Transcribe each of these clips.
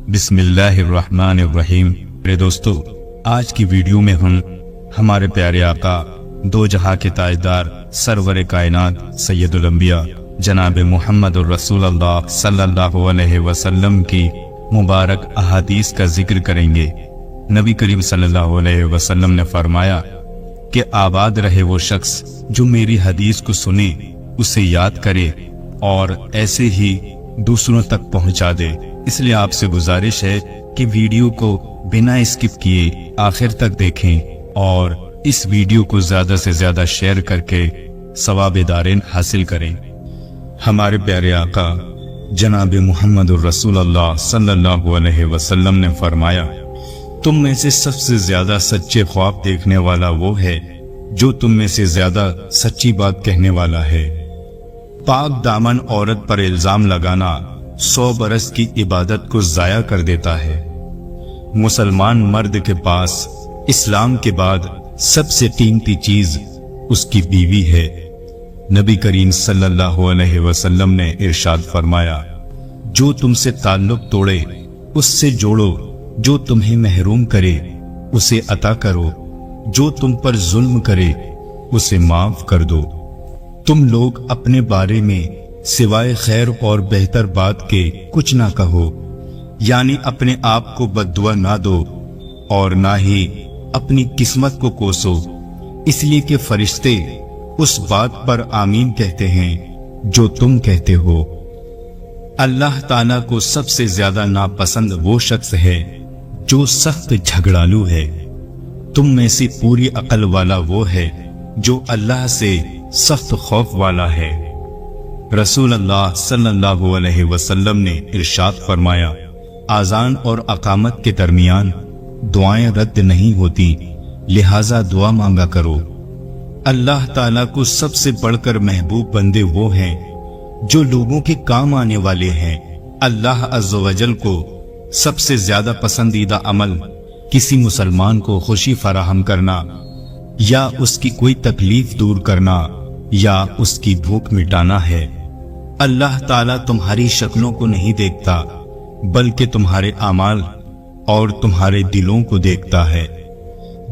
बिस्मिल्लाहिर्रहमानिर्रहीम। मेरे दोस्तों, आज की वीडियो में हम हमारे प्यारे आका दो जहां के ताजदार सरवर कायनात सैयदुल अंबिया जनाब मोहम्मद रसूलुल्लाह सल्लल्लाहु अलैहि वसल्लम की मुबारक अहादीस का जिक्र करेंगे। नबी करीम सल्लल्लाहु अलैहि वसल्लम ने फरमाया कि आबाद रहे वो शख्स जो मेरी हदीस को सुने, उसे याद करे और ऐसे ही दूसरों तक पहुंचा दे। इसलिए आपसे गुजारिश है कि वीडियो को बिना स्किप किए आखिर तक देखें और इस वीडियो को ज्यादा से ज्यादा शेयर करके सवाब दारेन हासिल करें। हमारे प्यारे आका जनाब मोहम्मद रसूलुल्लाह सल्लल्लाहु अलैहि वसल्लम ने फरमाया, तुम में से सबसे ज्यादा सच्चे ख्वाब देखने वाला वो है जो तुम में से ज्यादा सच्ची बात कहने वाला है। पाक दामन औरत पर इल्जाम लगाना 100 बरस की इबादत को जाया कर देता है। मुसलमान मर्द के पास इस्लाम के बाद सबसे कीमती चीज उसकी बीवी है। नबी करीम सल्लल्लाहु अलैहि वसल्लम ने इरशाद फरमाया, जो तुमसे ताल्लुक तोड़े उससे जोड़ो, जो तुम्हें महरूम करे उसे अता करो, जो तुम पर जुल्म करे उसे माफ कर दो। तुम लोग अपने बारे में सिवाय खैर और बेहतर बात के कुछ ना कहो, यानी अपने आप को बद्दुआ ना दो और ना ही अपनी किस्मत को कोसो, इसलिए कि फरिश्ते उस बात पर आमीन कहते हैं जो तुम कहते हो। अल्लाह ताला को सबसे ज्यादा नापसंद वो शख्स है जो सख्त झगड़ालू है। तुम में से पूरी अकल वाला वो है जो अल्लाह से सख्त खौफ वाला है। रसूलुल्लाह सल्लल्लाहु अलैहि वसल्लम ने इरशाद फरमाया, आजान और अकामत के दरमियान दुआएं रद्द नहीं होती, लिहाजा दुआ मांगा करो। अल्लाह ताला को सबसे बढ़कर महबूब बंदे वो हैं जो लोगों के काम आने वाले हैं। अल्लाह अज़्ज़ व जल को सबसे ज्यादा पसंदीदा अमल किसी मुसलमान को खुशी फराहम करना या उसकी कोई तकलीफ दूर करना या उसकी भूख मिटाना है। अल्लाह ताला तुम्हारी शक्लों को नहीं देखता बल्कि तुम्हारे आमाल और तुम्हारे दिलों को देखता है।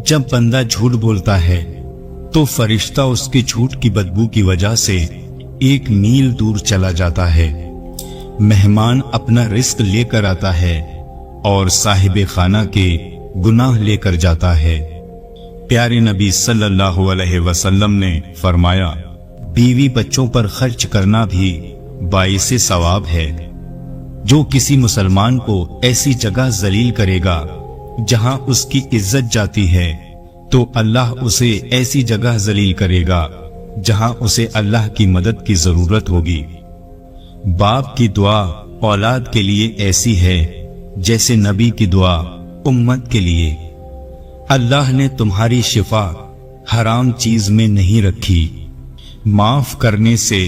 जब बंदा झूठ बोलता है तो फरिश्ता उसके झूठ की बदबू की वजह से एक मील दूर चला जाता है। मेहमान अपना रिस्क लेकर आता है और साहिब खाना के गुनाह लेकर जाता है। प्यारे नबी सल्लल्लाहु अलैहि वसल्लम ने फरमाया, बीवी बच्चों पर खर्च करना भी बाइसे सवाब है। जो किसी मुसलमान को ऐसी जगह जलील करेगा जहां उसकी इज्जत जाती है, तो अल्लाह उसे ऐसी जगह जलील करेगा जहां उसे अल्लाह की मदद की जरूरत होगी। बाप की दुआ औलाद के लिए ऐसी है जैसे नबी की दुआ उम्मत के लिए। अल्लाह ने तुम्हारी शिफा हराम चीज में नहीं रखी। माफ करने से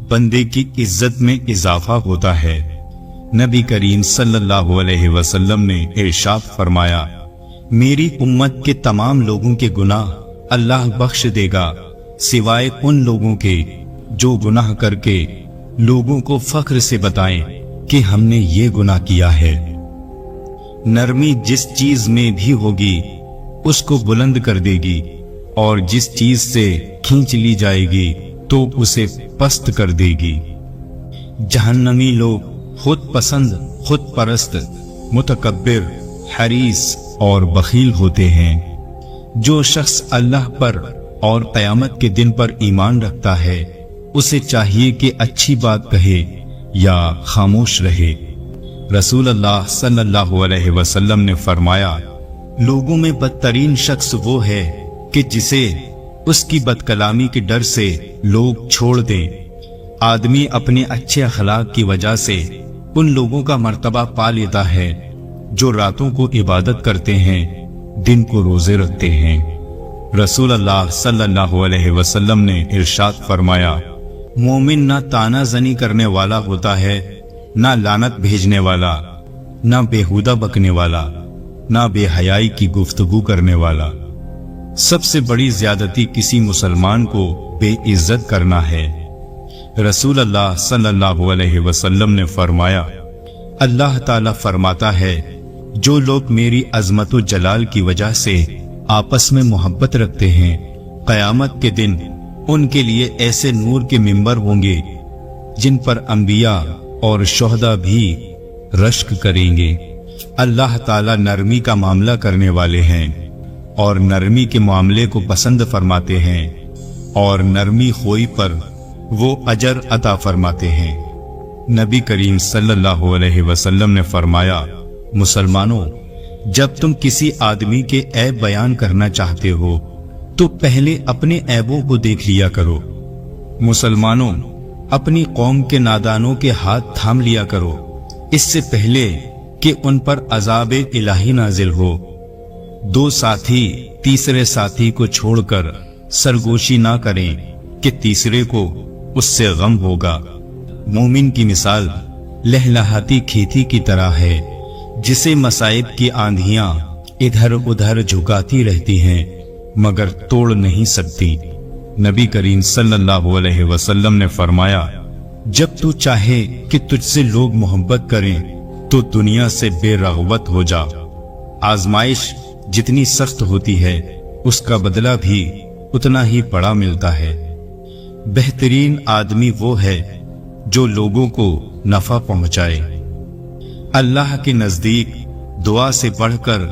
बंदे की इज्जत में इजाफा होता है। नबी करीम सल्लल्लाहु अलैहि वसल्लम ने इरशाद फरमाया, मेरी उम्मत के तमाम लोगों के गुनाह अल्लाह बख्श देगा सिवाय उन लोगों के जो गुनाह करके लोगों को फख्र से बताएं कि हमने ये गुनाह किया है। नरमी जिस चीज में भी होगी उसको बुलंद कर देगी और जिस चीज से खींच ली जाएगी तो उसे पस्त कर देगी। जहन्नमी लोग खुद पसंद, खुद परस्त, मुतकब्बिर, हरीस और बखील होते हैं। जो शख्स अल्लाह पर और क़यामत के दिन पर ईमान रखता है उसे चाहिए कि अच्छी बात कहे या खामोश रहे। रसूलुल्लाह सल्लल्लाहु अलैहि वसल्लम ने फरमाया, लोगों में बदतरीन शख्स वो है कि जिसे उसकी बदकलामी के डर से लोग छोड़ दें। आदमी अपने अच्छे अखलाक की वजह से उन लोगों का मर्तबा पा लेता है जो रातों को इबादत करते हैं, दिन को रोजे रखते हैं। रसूलुल्लाह सल्लल्लाहु अलैहि वसल्लम ने इरशाद फरमाया, मोमिन ना ताना जनी करने वाला होता है, ना लानत भेजने वाला, ना बेहुदा बकने वाला, ना बेहयाई की गुफ्तगू करने वाला। सबसे बड़ी ज्यादती किसी मुसलमान को बेइज्जत करना है। रसूलुल्लाह सल्लल्लाहु अलैहि वसल्लम ने फरमाया, अल्लाह ताला फरमाता है, जो लोग मेरी अजमत व जलाल की वजह से आपस में मोहब्बत रखते हैं, क़यामत के दिन उनके लिए ऐसे नूर के मिंबर होंगे जिन पर अंबिया और शुहदा भी रश्क करेंगे। अल्लाह ताला नरमी का मामला करने वाले हैं और नरमी के मामले को पसंद फरमाते हैं और नरमी खोई पर वो अजर अता फरमाते हैं। नबी करीम सल्लल्लाहु अलैहि वसल्लम ने फरमाया, मुसलमानों, जब तुम किसी आदमी के ऐब बयान करना चाहते हो तो पहले अपने ऐबों को देख लिया करो। मुसलमानों, अपनी कौम के नादानों के हाथ थाम लिया करो, इससे पहले कि उन पर अजाब इलाही नाजिल हो। दो साथी तीसरे साथी को छोड़कर सरगोशी ना करें कि तीसरे को उससे गम होगा। मोमिन की मिसाल लहलहाती खेती की तरह है, जिसे मसाइब की आंधियां इधर उधर झुकाती रहती हैं मगर तोड़ नहीं सकती। नबी करीम सल्लल्लाहु अलैहि वसल्लम ने फरमाया, जब तू चाहे कि तुझसे लोग मोहब्बत करें तो दुनिया से बेरग़बत हो जा। आजमाइश जितनी सख्त होती है उसका बदला भी उतना ही बड़ा मिलता है। बेहतरीन आदमी वो है जो लोगों को नफा पहुंचाए। अल्लाह के नजदीक दुआ से बढ़कर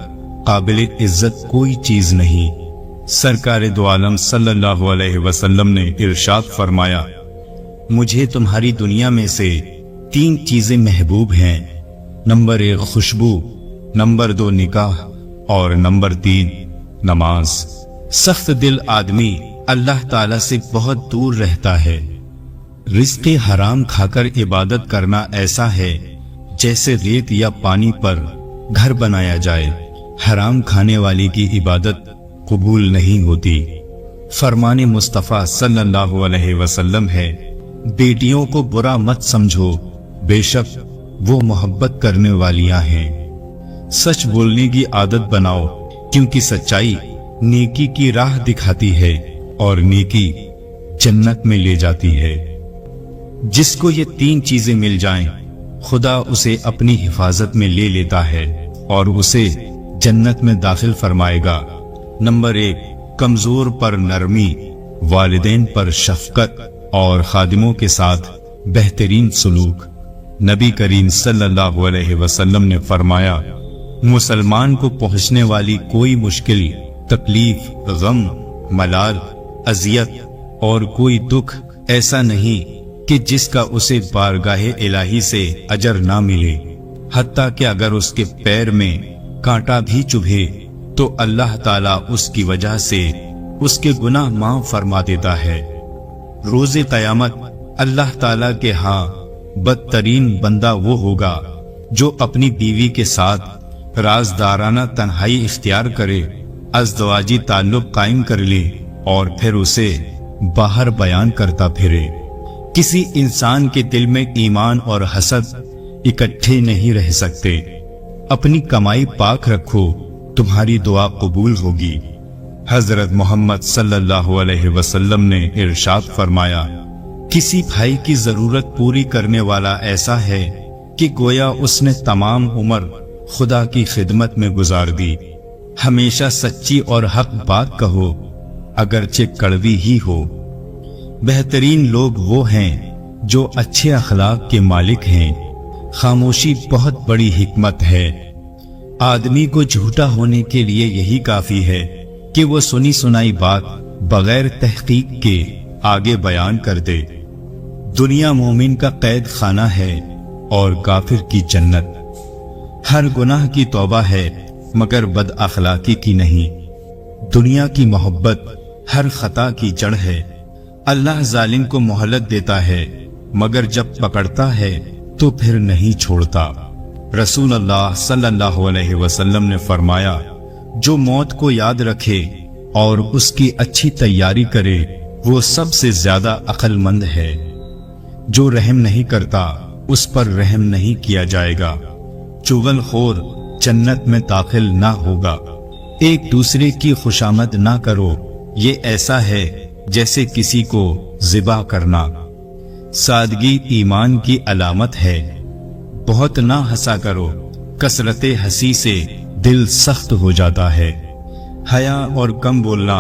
काबिल इज्जत कोई चीज नहीं। सरकार दो आलम सल्लल्लाहु अलैहि वसल्लम ने इरशाद फरमाया, मुझे तुम्हारी दुनिया में से 3 चीजें महबूब हैं। नंबर 1 खुशबू, नंबर 2 निकाह और नंबर 3 नमाज। सख्त दिल आदमी अल्लाह ताला से बहुत दूर रहता है। रिज़्क़े हराम खाकर इबादत करना ऐसा है जैसे रेत या पानी पर घर बनाया जाए। हराम खाने वाले की इबादत कबूल नहीं होती। फरमाने मुस्तफ़ा सल्लल्लाहु अलैहि वसल्लम है, बेटियों को बुरा मत समझो, बेशक वो मोहब्बत करने वालियां हैं। सच बोलने की आदत बनाओ, क्योंकि सच्चाई नेकी की राह दिखाती है और नेकी जन्नत में ले जाती है। जिसको ये 3 चीजें मिल जाएं, खुदा उसे अपनी हिफाजत में ले लेता है और उसे जन्नत में दाखिल फरमाएगा। नंबर 1 कमजोर पर नरमी, वालिदैन पर शफकत और खादिमों के साथ बेहतरीन सलूक। नबी करीम सल्लल्लाहु अलैहि वसल्लम ने फरमाया, मुसलमान को पहुंचने वाली कोई मुश्किल, तकलीफ, गम, मलाल, अजियत और कोई दुख ऐसा नहीं कि जिसका उसे बारगाहे इलाही से अजर ना मिले। हत्ता कि अगर उसके पैर में कांटा भी चुभे तो अल्लाह ताला उसकी वजह से उसके गुनाह माफ फरमा देता है। रोज़े क़यामत अल्लाह ताला के हाँ बदतरीन बंदा वो होगा जो अपनी बीवी के साथ राजदाराना तन्हाई इख्तियार करे, अज़दवाजी ताल्लुक कायम कर ले और फिर उसे बाहर बयान करता फिरे। किसी इंसान के दिल में ईमान और हसद इकट्ठे नहीं रह सकते। अपनी कमाई पाक रखो, तुम्हारी दुआ कबूल होगी। हजरत मोहम्मद सल्लल्लाहु अलैहि वसल्लम ने इरशाद फरमाया, किसी भाई की जरूरत पूरी करने वाला ऐसा है कि गोया उसने तमाम उम्र खुदा की खिदमत में गुजार दी। हमेशा सच्ची और हक बात कहो, अगरचे कड़वी ही हो। बेहतरीन लोग वो हैं जो अच्छे अखलाक के मालिक हैं। खामोशी बहुत बड़ी हिकमत है। आदमी को झूठा होने के लिए यही काफी है कि वो सुनी सुनाई बात बगैर तहकीक के आगे बयान कर दे। दुनिया मोमिन का कैद खाना है और काफिर की जन्नत। हर गुनाह की तौबा है मगर बद अखलाकी की नहीं। दुनिया की मोहब्बत हर खता की जड़ है। अल्लाह जालिम को मोहलत देता है मगर जब पकड़ता है तो फिर नहीं छोड़ता। रसूल अल्लाह सल्लल्लाहु अलैहि वसल्लम ने फरमाया, जो मौत को याद रखे और उसकी अच्छी तैयारी करे वो सबसे ज्यादा अक्लमंद है। जो रहम नहीं करता उस पर रहम नहीं किया जाएगा। चुगलखोर जन्नत में दाखिल ना होगा। एक दूसरे की खुशामद ना करो, ये ऐसा है जैसे किसी को ज़िबा करना। सादगी ईमान की अलामत है। بہت نہ ہنسا کرو، کثرت ہنسی سے دل سخت ہو جاتا ہے۔ حیا اور کم بولنا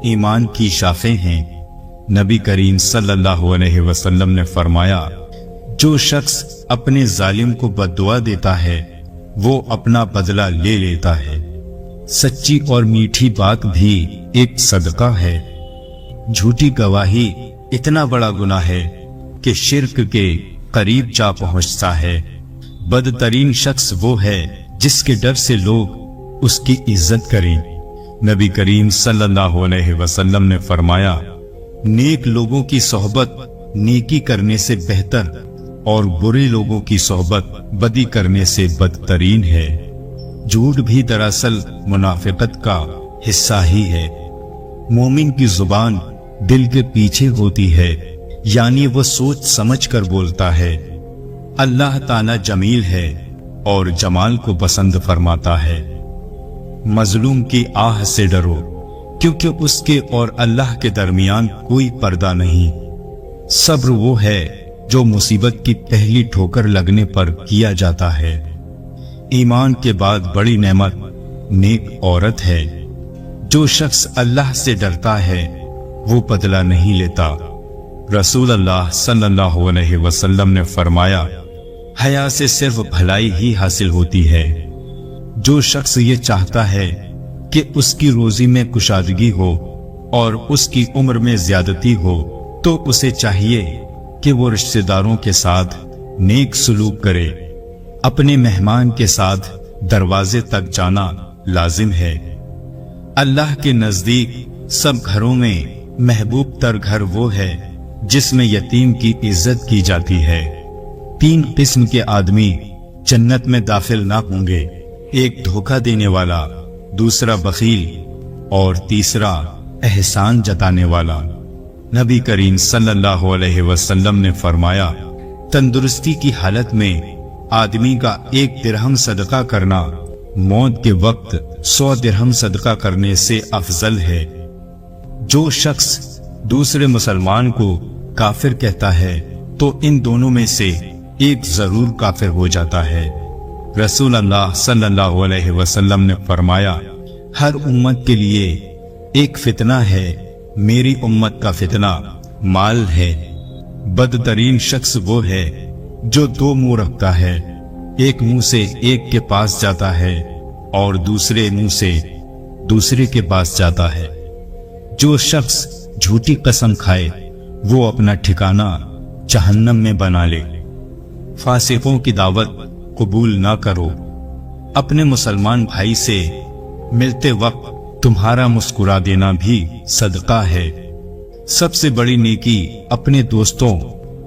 ایمان کی شاخیں ہیں۔ نبی کریم صلی اللہ علیہ وسلم نے فرمایا، جو شخص اپنے ظالم کو بددعا دیتا ہے وہ اپنا بدلہ لے لیتا ہے۔ سچی اور میٹھی بات بھی ایک صدقہ ہے۔ جھوٹی گواہی اتنا بڑا گناہ ہے کہ شرک کے قریب جا پہنچتا ہے۔ بدترین شخص وہ ہے جس کے ڈر سے لوگ اس کی عزت کریں۔ نبی کریم صلی اللہ علیہ وسلم نے فرمایا، نیک لوگوں کی صحبت نیکی کرنے سے بہتر اور برے لوگوں کی صحبت بدی کرنے سے بدترین ہے۔ جھوٹ بھی دراصل منافقت کا حصہ ہی ہے۔ مومن کی زبان دل کے پیچھے ہوتی ہے، یعنی وہ سوچ سمجھ کر بولتا ہے۔ اللہ تعالی جمیل ہے اور جمال کو پسند فرماتا ہے۔ مظلوم کی آہ سے ڈرو، کیونکہ اس کے اور اللہ کے درمیان کوئی پردہ نہیں۔ صبر وہ ہے جو مصیبت کی پہلی ٹھوکر لگنے پر کیا جاتا ہے۔ ایمان کے بعد بڑی نعمت نیک عورت ہے۔ جو شخص اللہ سے ڈرتا ہے وہ بدلہ نہیں لیتا۔ رسول اللہ صلی اللہ علیہ وسلم نے فرمایا، حیا سے صرف بھلائی ہی حاصل ہوتی ہے۔ جو شخص یہ چاہتا ہے کہ اس کی روزی میں کشادگی ہو اور اس کی عمر میں زیادتی ہو تو اسے چاہیے کہ وہ رشتہ داروں کے ساتھ نیک سلوک کرے۔ اپنے مہمان کے ساتھ دروازے تک جانا لازم ہے۔ اللہ کے نزدیک سب گھروں میں محبوب تر گھر وہ ہے جس میں یتیم کی عزت کی جاتی ہے۔ 3 قسم کے آدمی جنت میں داخل نہ ہوں گے، ایک دھوکہ دینے والا، دوسرا بخیل اور تیسرا احسان جتانے والا۔ نبی کریم صلی اللہ علیہ وسلم نے فرمایا، تندرستی کی حالت میں آدمی کا 1 درہم صدقہ کرنا موت کے وقت 100 درہم صدقہ کرنے سے افضل ہے۔ جو شخص دوسرے مسلمان کو کافر کہتا ہے تو ان دونوں میں سے ایک ضرور کافر ہو جاتا ہے۔ رسول اللہ صلی اللہ علیہ وسلم نے فرمایا، ہر امت کے لیے ایک فتنہ ہے، میری امت کا فتنہ مال ہے۔ بدترین شخص وہ ہے جو 2 منہ رکھتا ہے، ایک منہ سے ایک کے پاس جاتا ہے اور دوسرے منہ سے دوسرے کے پاس جاتا ہے۔ جو شخص جھوٹی قسم کھائے وہ اپنا ٹھکانہ جہنم میں بنا لے۔ فاسقوں کی دعوت قبول نہ کرو۔ اپنے مسلمان بھائی سے ملتے وقت تمہارا مسکرا دینا بھی صدقہ ہے۔ سب سے بڑی نیکی اپنے دوستوں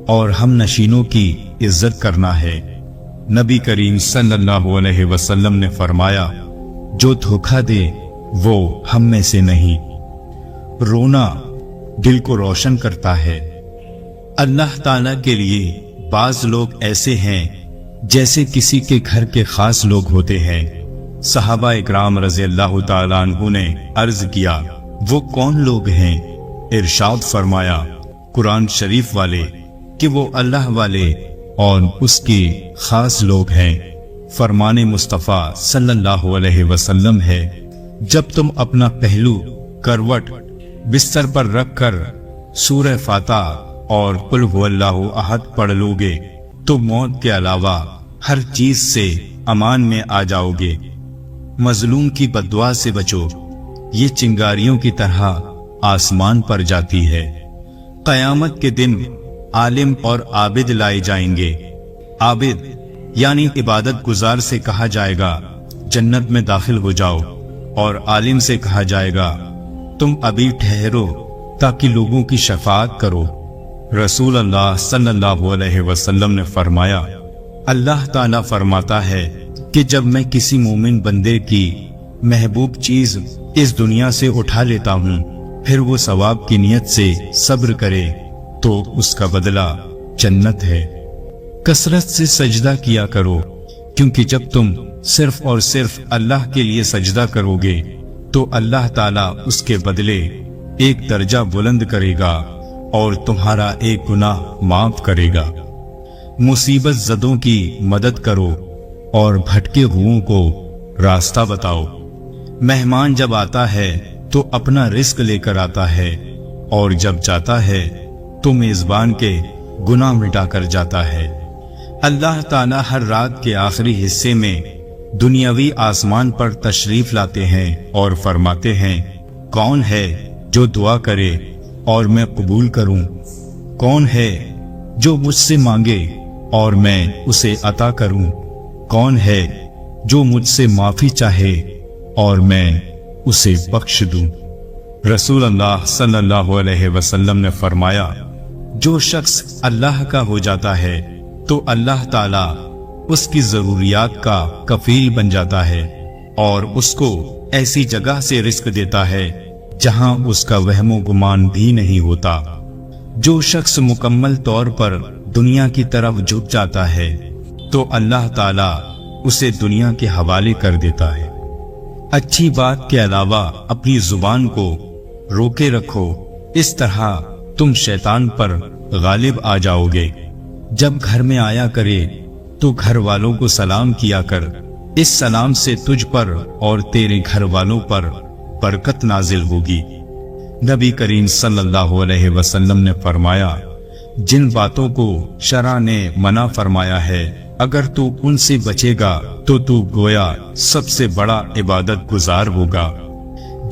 اور ہم نشینوں کی عزت کرنا ہے۔ نبی کریم صلی اللہ علیہ وسلم نے فرمایا، جو دھوکہ دے وہ ہم میں سے نہیں۔ رونا دل کو روشن کرتا ہے۔ اللہ تعالی کے لیے بعض لوگ ایسے ہیں جیسے کسی کے گھر کے خاص لوگ ہوتے ہیں۔ صحابہ اکرام رضی اللہ تعالیٰ عنہ نے عرض کیا، وہ کون لوگ ہیں؟ ارشاد فرمایا، قرآن شریف والے، کہ وہ اللہ والے اور اس کے خاص لوگ ہیں۔ فرمان مصطفیٰ صلی اللہ علیہ وسلم ہے، جب تم اپنا پہلو کروٹ بستر پر رکھ کر سورہ فاتحہ اور قل هو اللہ احد پڑھ لو گے تو موت کے علاوہ ہر چیز سے امان میں آ جاؤ گے۔ مظلوم کی بددعا سے بچو، یہ چنگاریوں کی طرح آسمان پر جاتی ہے۔ قیامت کے دن عالم اور عابد لائے جائیں گے۔ عابد یعنی عبادت گزار سے کہا جائے گا جنت میں داخل ہو جاؤ، اور عالم سے کہا جائے گا تم ابھی ٹھہرو تاکہ لوگوں کی شفاعت کرو۔ رسول اللہ صلی اللہ علیہ وسلم نے فرمایا، اللہ تعالیٰ فرماتا ہے کہ جب میں کسی مومن بندے کی محبوب چیز اس دنیا سے اٹھا لیتا ہوں، پھر وہ ثواب کی نیت سے صبر کرے تو اس کا بدلہ جنت ہے۔ کثرت سے سجدہ کیا کرو، کیونکہ جب تم صرف اور صرف اللہ کے لیے سجدہ کرو گے تو اللہ تعالیٰ اس کے بدلے 1 درجہ بلند کرے گا اور تمہارا 1 گناہ معاف کرے گا۔ मुसीबत ज़दों की मदद करो और भटके हुओं को रास्ता बताओ। मेहमान जब आता है तो अपना रिस्क लेकर आता है और जब जाता है तो मेज़बान के गुनाह मिटाकर जाता है। अल्लाह ताला हर रात के आखिरी हिस्से में दुनियावी आसमान पर तशरीफ लाते हैं और फरमाते हैं, कौन है जो दुआ करे और मैं कबूल करूं? कौन है जो मुझसे मांगे और मैं उसे अता करूं? कौन है जो मुझसे माफी चाहे और मैं उसे बख्श दूं? रसूल अल्लाह सल्लल्लाहु अलैहि वसल्लम ने फरमाया, जो शख्स अल्लाह का हो जाता है तो अल्लाह ताला उसकी जरूरियात का कफील बन जाता है और उसको ऐसी जगह से रिस्क देता है जहां उसका वहमो गुमान भी नहीं होता। जो शख्स मुकम्मल तौर पर दुनिया की तरफ झुक जाता है तो अल्लाह ताला उसे दुनिया के हवाले कर देता है। अच्छी बात के अलावा अपनी जुबान को रोके रखो, इस तरह तुम शैतान पर गालिब आ जाओगे। जब घर में आया करे तो घर वालों को सलाम किया कर, इस सलाम से तुझ पर और तेरे घर वालों पर बरकत नाजिल होगी। नबी करीम सल्लल्लाहु अलैहि वसल्लम ने फरमाया, जिन बातों को शरा ने मना फरमाया है अगर तू उनसे बचेगा तो तू गोया सबसे बड़ा इबादत गुजार होगा।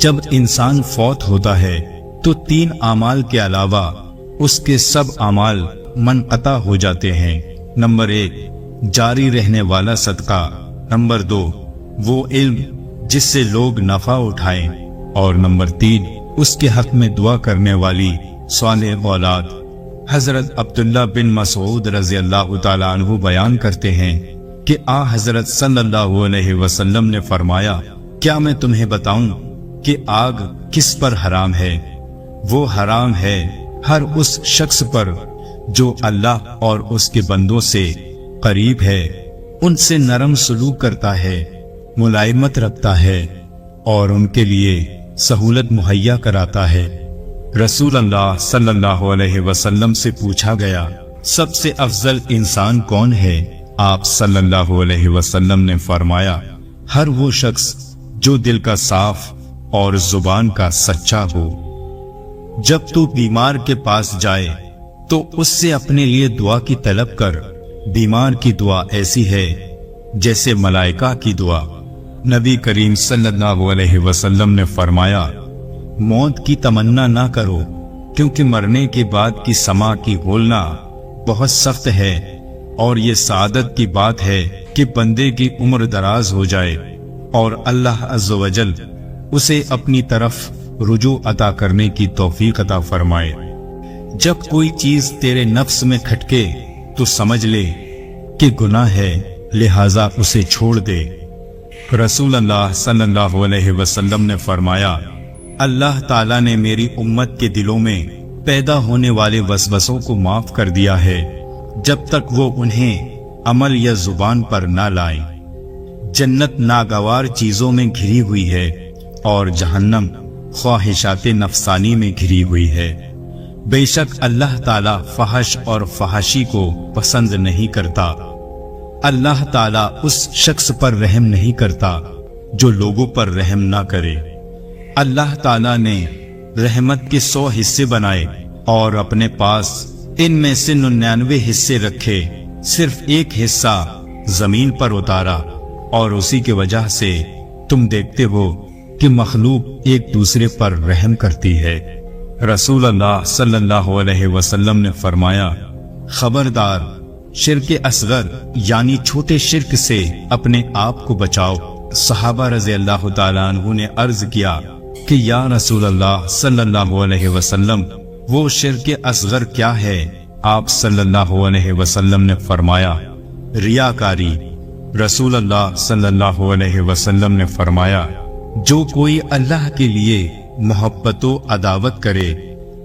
जब इंसान फौत होता है तो 3 आमाल के अलावा उसके सब आमाल मनक़ता हो जाते हैं। नंबर 1, जारी रहने वाला सदका। नंबर 2, वो इल्म जिससे लोग नफा उठाएं। और नंबर 3, उसके हक में दुआ करने वाली सालेह औलाद। हजरत अब्दुल्ला बिन मसऊद रज़ी अल्लाह ताला अन्हु बयान करते हैं कि हजरत सल्लल्लाहु अलैहि वसल्लम ने फरमाया, क्या मैं तुम्हें बताऊं कि आग किस पर हराम है? वो हराम है हर उस शख्स पर जो अल्लाह और उसके बंदों से करीब है, उनसे नरम सलूक करता है, मुलायमत रखता है और उनके लिए सहूलत मुहैया कराता है। रसूल अल्लाह सल्लल्लाहु अलैहि वसल्लम से पूछा गया, सबसे अफजल इंसान कौन है? आप सल्लल्लाहु अलैहि वसल्लम ने फरमाया, हर वो शख्स जो दिल का साफ और जुबान का सच्चा हो। जब तू बीमार के पास जाए तो उससे अपने लिए दुआ की तलब कर। बीमार की दुआ ऐसी है जैसे मलाइका की दुआ। नबी करीम सल्लल्लाहु अलैहि वसल्लम ने फरमाया, मौत की तमन्ना ना करो क्योंकि मरने के बाद की समा की होलना बहुत सख्त है और ये सादत की बात है कि बंदे की उम्र दराज हो जाए और अल्लाह अज़्ज़ व जल उसे अपनी तरफ रुजू अता करने की तौफीक अता फरमाए। जब कोई चीज तेरे नफ्स में खटके तो समझ ले कि गुनाह है, लिहाजा उसे छोड़ दे। रसूल अल्लाह सल्लल्लाहु अलैहि वसल्लम ने फरमाया, अल्लाह ताला ने मेरी उम्मत के दिलों में पैदा होने वाले वसवसों को माफ कर दिया है जब तक वो उन्हें अमल या जुबान पर ना लाएं। जन्नत नागवार चीजों में घिरी हुई है और जहन्नम ख्वाहिशात नफसानी में घिरी हुई है। बेशक अल्लाह ताला फहश और फहाशी को पसंद नहीं करता। अल्लाह ताला उस शख्स पर रहम नहीं करता जो लोगों पर रहम ना करे। अल्लाह ताला ने रहमत के 100 हिस्से बनाए और अपने पास इनमें से 99 हिस्से रखे, सिर्फ एक हिस्सा जमीन पर उतारा और उसी की वजह से तुम देखते हो कि मखलूक एक दूसरे पर रहम करती है। रसूल अल्लाह सल्लल्लाहु अलैहि वसल्लम ने फरमाया, खबरदार शिर्क असगर यानी छोटे शिर्क से अपने आप को बचाओ। सहाबा रज़ी अल्लाह ताला अन्हु ने अर्ज किया कि या रसूल अल्लाह सल्लल्लाहु अलैहि वसल्लम, वो शिर्क असगर क्या है? आप सल्लल्लाहु अलैहि वसल्लम ने फरमाया, रियाकारी। रसूल अल्लाह सल्लल्लाहु अलैहि वसल्लम ने फरमाया, जो कोई अल्लाह के लिए मोहब्बतो अदावत करे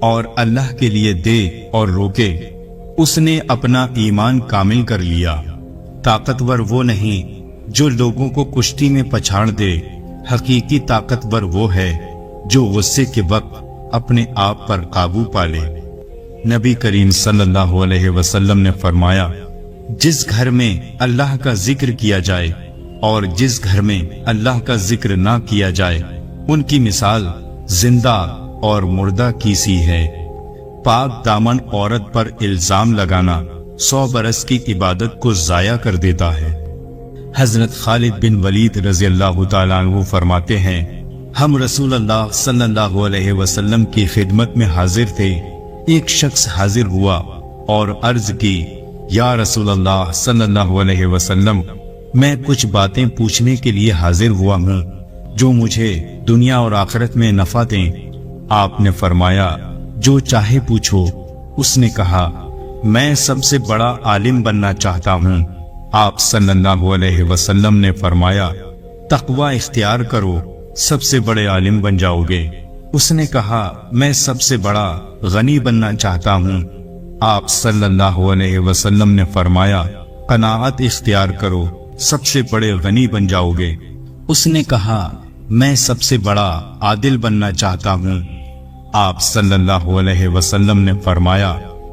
और अल्लाह के लिए दे और रोके, उसने अपना ईमान कामिल कर लिया। ताकतवर वो नहीं जो लोगों को कुश्ती में पछाड़ दे, हकीकी ताकतवर वो है जो गुस्से के वक्त अपने आप पर काबू पा ले। नबी करीम सल्लल्लाहु अलैहि वसल्लम ने फरमाया, जिस घर में अल्लाह का जिक्र किया जाए और जिस घर में अल्लाह का जिक्र ना किया जाए, उनकी मिसाल जिंदा और मुर्दा की सी है। पाक दामन औरत पर इल्जाम लगाना 100 बरस की इबादत को जाया कर देता है। हजरत खालिद बिन वलीद रज़ी अल्लाह ताला अन्हु फरमाते हैं, हम रसूलुल्लाह सल्लल्लाहु अलैहि वसल्लम की खिदमत में हाजिर थे। एक शख्स हाजिर हुआ और अर्ज की, या रसूलुल्लाह सल्लल्लाहु अलैहि वसल्लम, मैं कुछ बातें पूछने के लिए हाजिर हुआ हूँ जो मुझे दुनिया और आखिरत में नफा दें। आपने फरमाया, जो चाहे पूछो। उसने कहा, मैं सबसे बड़ा आलिम बनना चाहता हूँ। आप सल्लल्लाहु अलैहि वसल्लम ने फरमाया, तकवा इख्तियार करो, सबसे बड़े आलिम बन जाओगे। उसने कहा, मैं सबसे बड़ा गनी बनना चाहता हूँ। आप सल्लल्लाहु अलैहि वसल्लम ने फरमाया, कनाअत इख्तियार करो, सबसे बड़े गनी बन जाओगे। उसने कहा, मैं सबसे बड़ा आदिल बनना चाहता हूँ। आप सल्लल्लाहु अलैहि वसल्लम ने फरमाया,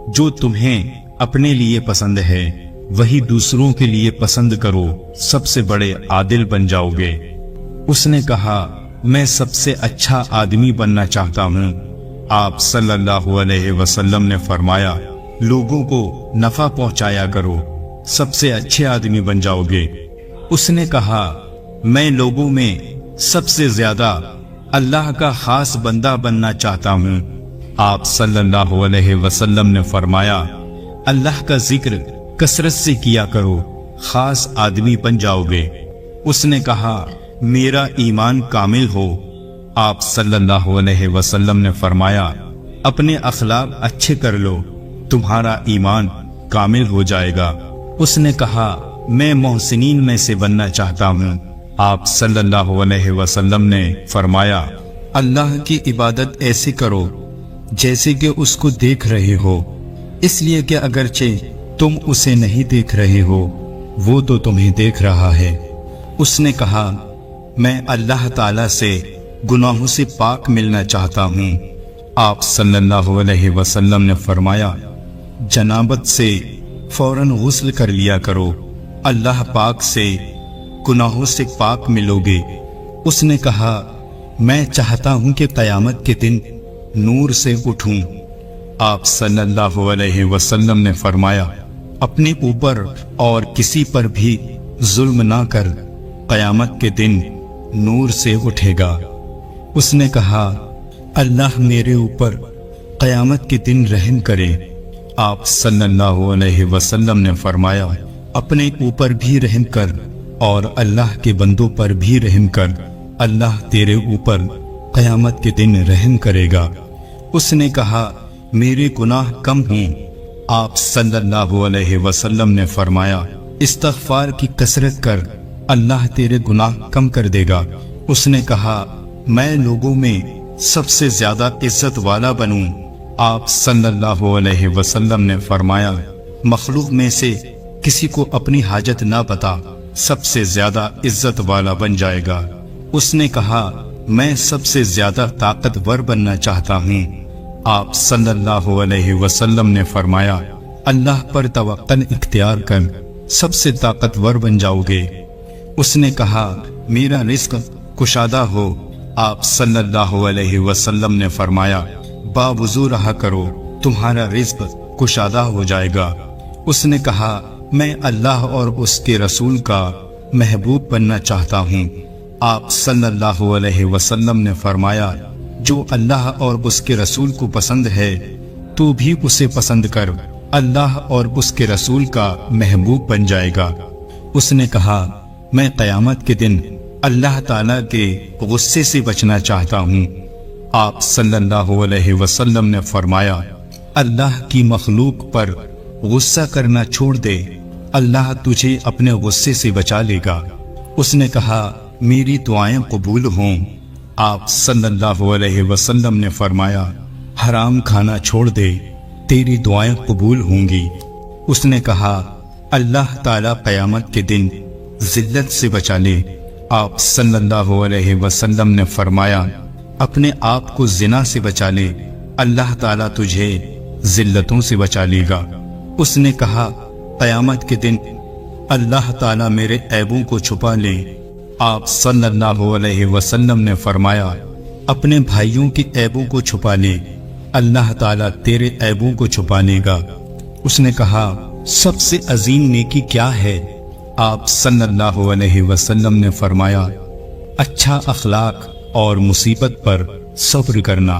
जो तुम्हें अपने लिए पसंद है वही दूसरों के लिए पसंद करो, सबसे बड़े आदिल बन जाओगे। उसने कहा, मैं सबसे अच्छा आदमी बनना चाहता हूँ। आप सल्लल्लाहु अलैहि वसल्लम ने फरमाया, लोगों को नफा पहुंचाया करो, सबसे अच्छे आदमी बन जाओगे। उसने कहा, मैं लोगों में सबसे ज्यादा अल्लाह का खास बंदा बनना चाहता हूँ। आप सल्लल्लाहु अलैहि वसल्लम ने फरमाया, अल्लाह का जिक्र कसरत से किया करो, खास आदमी बन जाओगे। उसने कहा, मेरा ईमान कामिल हो। आप सल्लल्लाहु अलैहि वसल्लम ने फरमाया, अपने अखलाक अच्छे कर लो, तुम्हारा ईमान कामिल हो जाएगा। उसने कहा, मैं मोहसिनीन में से बनना चाहता हूँ। आप सल्लल्लाहु अलैहि वसल्लम ने फरमाया, अल्लाह की इबादत ऐसे करो जैसे कि उसको देख रहे हो, इसलिए कि अगरचे तुम उसे नहीं देख रहे हो, वो तो तुम्हें देख रहा है। उसने कहा, मैं अल्लाह ताला से गुनाहों से पाक मिलना चाहता हूँ। आप सल्लल्लाहु अलैहि वसल्लम ने फरमाया, जनाबत से फौरन गुस्ल कर लिया करो, अल्लाह पाक से गुनाहों से पाक मिलोगे। उसने कहा, मैं चाहता हूं कि क़यामत के दिन नूर से उठूं। आप सल्लल्लाहु अलैहि वसल्लम ने फरमाया, अपने ऊपर और किसी पर भी जुल्म ना कर, क़यामत के दिन नूर से उठेगा। उसने कहा, अल्लाह मेरे ऊपर क़यामत के दिन रहम करे। आप सल्लल्लाहु अलैहि वसल्लम ने फरमाया, अपने ऊपर भी रहम कर और अल्लाह के बंदों पर भी रहम कर, अल्लाह तेरे ऊपर क़यामत के दिन रहम करेगा। उसने कहा, मेरे गुनाह कम हों। आप सल्लल्लाहु अलैहि वसल्लम ने फरमाया, इस्तग़फ़ार की कसरत कर, अल्लाह तेरे गुनाह कम कर देगा। उसने कहा, मैं लोगों में सबसे ज्यादा इज्जत वाला बनूं। आप सल्लल्लाहु अलैहि वसल्लम ने फरमाया, मखलूक में से किसी को अपनी हाजत ना बता, सबसे ज्यादा इज्जत वाला बन जाएगा। उसने कहा, मैं सबसे ज्यादा ताकतवर बनना चाहता हूँ। आप सल्लल्लाहु अलैहि वसल्लम ने फरमाया, अल्लाह पर तवक्कुल इख्तियार कर, सबसे ताकतवर बन जाओगे। उसने कहा, मेरा रिस्क कुशादा हो। आप सल्लल्लाहु अलैहि वसल्लम ने फरमाया, बावुजू रहा करो, तुम्हारा रिस्क कुशादा हो जाएगा। उसने कहा, मैं अल्लाह और उसके रसूल का महबूब बनना चाहता हूँ। आप सल्लल्लाहु अलैहि वसल्लम ने फरमाया, जो अल्लाह और उसके रसूल को पसंद है तू भी उसे पसंद कर, अल्लाह और उसके रसूल का महबूब बन जाएगा। उसने कहा, मैं क़यामत के दिन अल्लाह ताला के गुस्से से बचना चाहता हूँ। आप सल्लल्लाहु अलैहि वसल्लम ने फरमाया, अल्लाह की मखलूक पर गुस्सा करना छोड़ दे, अल्लाह तुझे अपने गुस्से से बचा लेगा। उसने कहा, मेरी दुआएं कबूल हों। आप सल्लल्लाहु अलैहि वसल्लम ने फरमाया, हराम खाना छोड़ दे, तेरी दुआएं कबूल होंगी। उसने कहा, अल्लाह ताला क़यामत के दिन जिल्लत से बचा ले। आप सल्लल्लाहु अलैहि वसल्लम ने फरमाया, अपने आप को जिना से बचा ले, अल्लाह ताला तुझे जिल्लतों से बचा लेगा। उसने कहा, क़यामत के दिन अल्लाह ताला मेरे ऐबों को छुपा ले। आप सल्लल्लाहु अलैहि वसल्लम ने फरमाया, अपने भाइयों के ऐबों को छुपा ले, अल्लाह ताला तेरे ऐबों को छुपा लेगा। उसने कहा, सबसे अजीम नेकी क्या है? आप सल्लल्लाहु अलैहि वसल्लम ने फरमाया, अच्छा अखलाक और मुसीबत पर सब्र करना।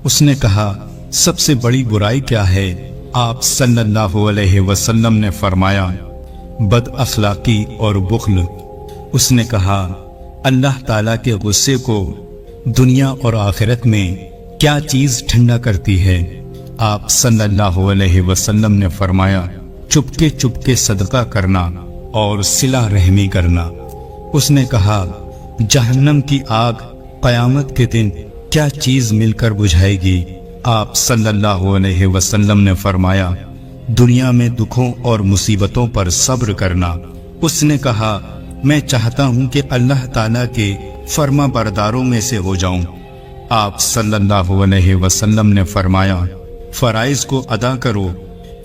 उसने कहा, सबसे बड़ी बुराई क्या है? आप सल्लल्लाहु अलैहि वसल्लम ने फरमाया, बद अखलाकी और बुख्ल। उसने कहा, अल्लाह ताला के गुस्से को दुनिया और आखिरत में क्या चीज ठंडा करती है? आप सल्लल्लाहु अलैहि वसल्लम ने फरमाया, चुपके चुपके सदका करना और सिला रहमी करना। उसने कहा, जहन्नम की आग क़यामत के दिन क्या चीज मिलकर बुझाएगी? आप सल्लल्लाहु अलैहि वसल्लम ने फरमाया, दुनिया में दुखों और मुसीबतों पर सब्र करना। उसने कहा, मैं चाहता हूं कि अल्लाह ताला के फर्मा बरदारों में से हो जाऊं। आप सल्लल्लाहु अलैहि वसल्लम ने फरमाया, फराइज को अदा करो,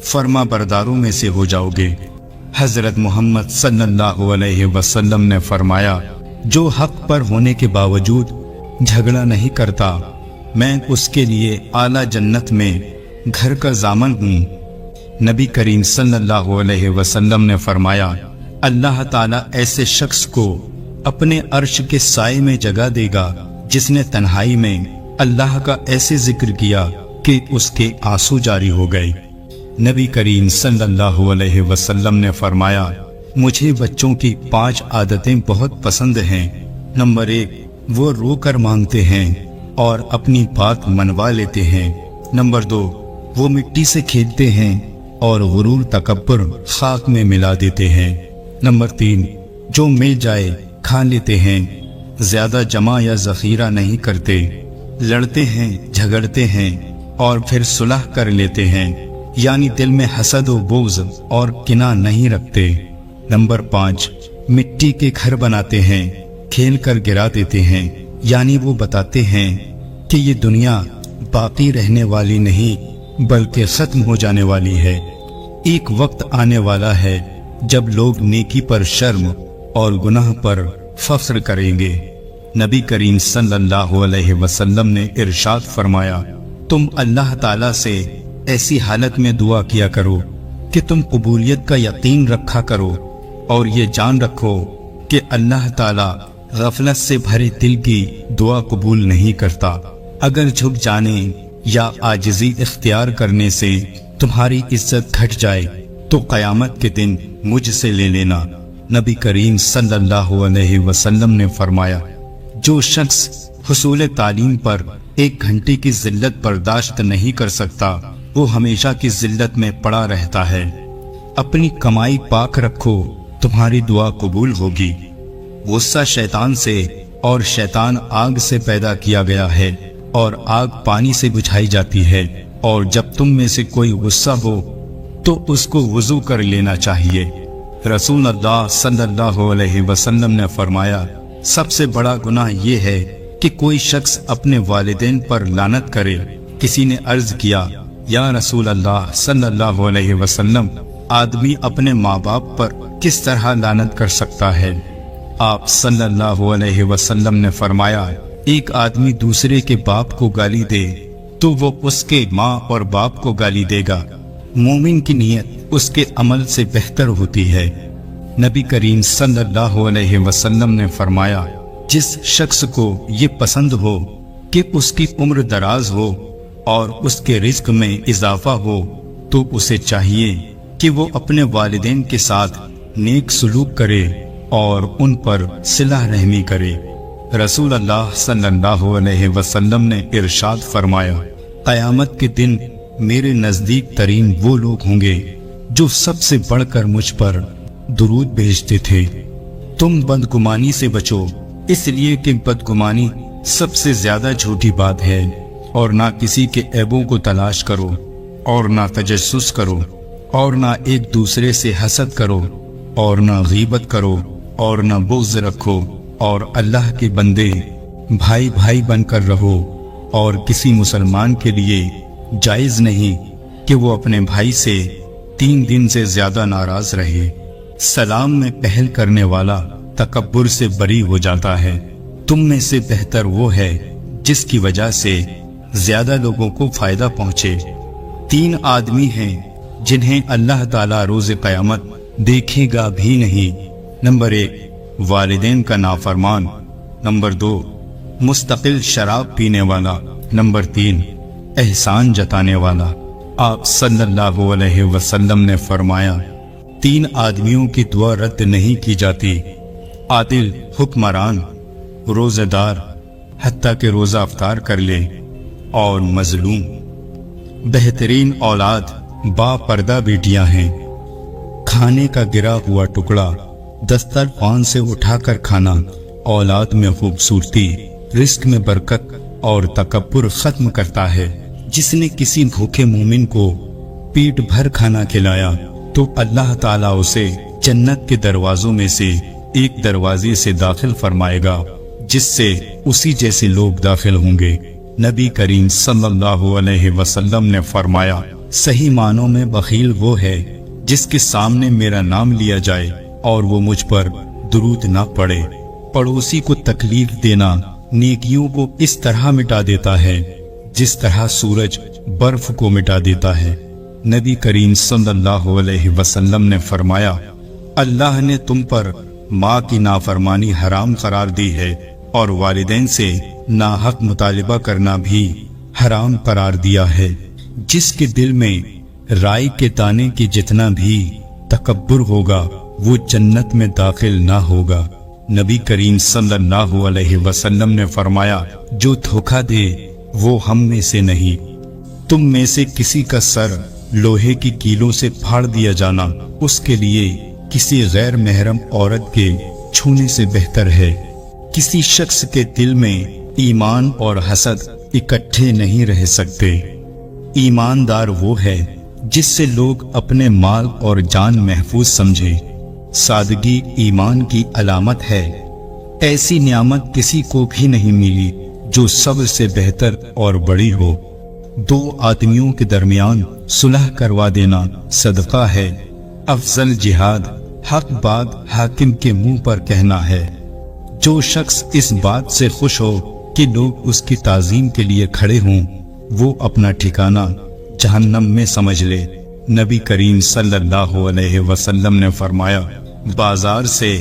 फर्मा बरदारों में से हो जाओगे। हजरत मोहम्मद सल्लल्लाहु अलैहि वसल्लम ने फरमाया, जो हक पर होने के बावजूद झगड़ा नहीं करता, मैं उसके लिए आला जन्नत में घर का जामन हूँ। नबी करीम सल्लल्लाहु अलैहि वसल्लम ने फरमाया, अल्लाह ताला ऐसे शख्स को अपने अर्श के साए में जगह देगा जिसने तन्हाई में अल्लाह का ऐसे जिक्र किया कि उसके आंसू जारी हो गए। नबी करीम सल्लल्लाहु अलैहि वसल्लम ने फरमाया, मुझे बच्चों की 5 आदतें बहुत पसंद हैं। नंबर 1, वो रोकर मांगते हैं और अपनी बात मनवा लेते हैं। नंबर 2, वो मिट्टी से खेलते हैं और गुरूर तकब्बुर खाक में मिला देते हैं। नंबर 3, जो मिल जाए खा लेते हैं, ज्यादा जमा या जखीरा नहीं करते, लड़ते हैं, झगड़ते हैं और फिर सुलह कर लेते हैं, यानी दिल में हसद व बुग़्ज़ और किना नहीं रखते। नंबर 5, मिट्टी के घर बनाते हैं, खेल कर गिरा देते हैं, यानी वो बताते हैं कि ये दुनिया बाकी रहने वाली नहीं बल्कि खत्म हो जाने वाली है। एक वक्त आने वाला है जब लोग नेकी पर शर्म और गुनाह पर फख्र करेंगे। नबी करीम सल्लल्लाहु अलैहि वसल्लम ने इरशाद फरमाया, तुम अल्लाह ताला से ऐसी हालत में दुआ किया करो कि तुम कबूलियत का यकीन रखा करो और ये जान रखो कि अल्लाह ताला गफलत से भरे दिल की दुआ कबूल नहीं करता। अगर झुक जाने या आजिज़ी इख्तियार करने से तुम्हारी इज्जत घट जाए तो क़यामत के दिन मुझसे ले लेना। नबी करीम सल्लल्लाहु अलैहि वसल्लम ने फरमाया, जो शख्स हुसूल तालीम पर 1 घंटे की जिल्लत बर्दाश्त नहीं कर सकता, वो हमेशा की जिल्लत में पड़ा रहता है। अपनी कमाई पाक रखो, तुम्हारी दुआ कबूल होगी। गुस्सा शैतान से और शैतान आग से पैदा किया गया है और आग पानी से बुझाई जाती है, और जब तुम में से कोई गुस्सा हो तो उसको वुजू कर लेना चाहिए। रसूल अल्लाह सल्लल्लाहु अलैहि वसल्लम ने फरमाया, सबसे बड़ा गुनाह ये है कि कोई शख्स अपने वालिदैन पर लानत करे। किसी ने अर्ज किया, या रसूल अल्लाह सल्लल्लाहु अलैहि वसल्लम, आदमी अपने माँ बाप पर किस तरह लानत कर सकता है? आप सल्लल्लाहु अलैहि वसल्लम ने फरमाया, एक आदमी दूसरे के बाप को गाली दे तो वो उसके माँ और बाप को गाली देगा। मोमिन की नीयत उसके अमल से बेहतर होती है। नबी करीम सल्लल्लाहु अलैहि वसल्लम ने फरमाया, जिस शख्स को ये पसंद हो कि उसकी उम्र दराज हो और उसके रिज्क में इजाफा हो, तो उसे चाहिए कि वो अपने वालिदैन के साथ नेक सलूक करे और उन पर सिला रहमी करे। रसूल अल्लाह सल्लल्लाहु अलैहि वसल्लम ने इरशाद फरमाया, क़यामत के दिन मेरे नज़दीक तरीन वो लोग होंगे जो सबसे बढ़कर मुझ पर दुरूद भेजते थे। तुम बदगुमानी से बचो, इसलिए कि बदगुमानी सबसे ज्यादा झूठी बात है, और ना किसी के ऐबों को तलाश करो, और ना तजस्सुस करो, और ना एक दूसरे से हसद करो, और ना गीबत करो, और ना बुग़्ज़ रखो, और अल्लाह के बंदे भाई भाई बनकर रहो। और किसी मुसलमान के लिए जायज़ नहीं कि वो अपने भाई से 3 दिन से ज्यादा नाराज रहे। सलाम में पहल करने वाला तकब्बुर से बरी हो जाता है। तुम में से बेहतर वो है जिसकी वजह से ज्यादा लोगों को फायदा पहुंचे। 3 आदमी हैं जिन्हें अल्लाह ताला रोज़ क़यामत देखेगा भी नहीं। नंबर 1, वालिदैन का नाफरमान। नंबर 2, मुस्तकिल शराब पीने वाला। नंबर 3, एहसान जताने वाला। आप सल्लल्लाहु अलैहि वसल्लम ने फरमाया, 3 आदमियों की दुआ रद्द नहीं की जाती। आदिल हुक्मरान, रोजेदार हत्ता के रोजा अफ्तार कर ले, और मजलूम। बेहतरीन औलाद बापर्दा बेटियां हैं। खाने का गिरा हुआ टुकड़ा दस्तरखान से उठाकर खाना औलाद में खूबसूरती, रिस्क में बरकत और तकब्बुर खत्म करता है। जिसने किसी भूखे मोमिन को पेट भर खाना खिलाया तो अल्लाह ताला उसे जन्नत के दरवाजों में से एक दरवाजे से दाखिल फरमाएगा, जिससे उसी जैसे लोग दाखिल होंगे। नबी करीम सल्लल्लाहु अलैहि वसल्लम ने फरमाया, सही मानों में बखील वो है जिसके सामने मेरा नाम लिया जाए और वो मुझ पर दुरूद ना पड़े। पड़ोसी को तकलीफ देना नेकियों को इस तरह मिटा देता है जिस तरह सूरज बर्फ को मिटा देता है। नबी करीम सल्लल्लाहु अलैहि वसल्लम ने फरमाया, अल्लाह ने तुम पर माँ की नाफरमानी हराम करार दी है और वालिदैन से नाहक मुतालिबा करना भी हराम करार दिया है। जिसके दिल में राई के दाने की जितना भी तकब्बुर होगा वो जन्नत में दाखिल ना होगा। नबी करीम सल्लल्लाहु अलैहि वसल्लम ने फरमाया, जो धोखा दे वो हम में से नहीं। तुम में से किसी का सर लोहे की कीलों से फाड़ दिया जाना उसके लिए किसी गैर महरम औरत के छूने से बेहतर है। किसी शख्स के दिल में ईमान और हसद इकट्ठे नहीं रह सकते। ईमानदार वो है जिससे लोग अपने माल और जान महफूज समझे। सादगी ईमान की अलामत है। ऐसी नियामत किसी को भी नहीं मिली जो सबसे बेहतर और बड़ी हो। 2 आदमियों के दरमियान सुलह करवा देना सदका है। अफजल जिहाद हक बात हाकिम के मुंह पर कहना है। जो शख्स इस बात से खुश हो कि लोग उसकी ताजीम के लिए खड़े हों, वो अपना ठिकाना जहन्नम में समझ ले। नबी करीम सल्लल्लाहु अलैहि वसल्लम ने फरमाया, बाजार से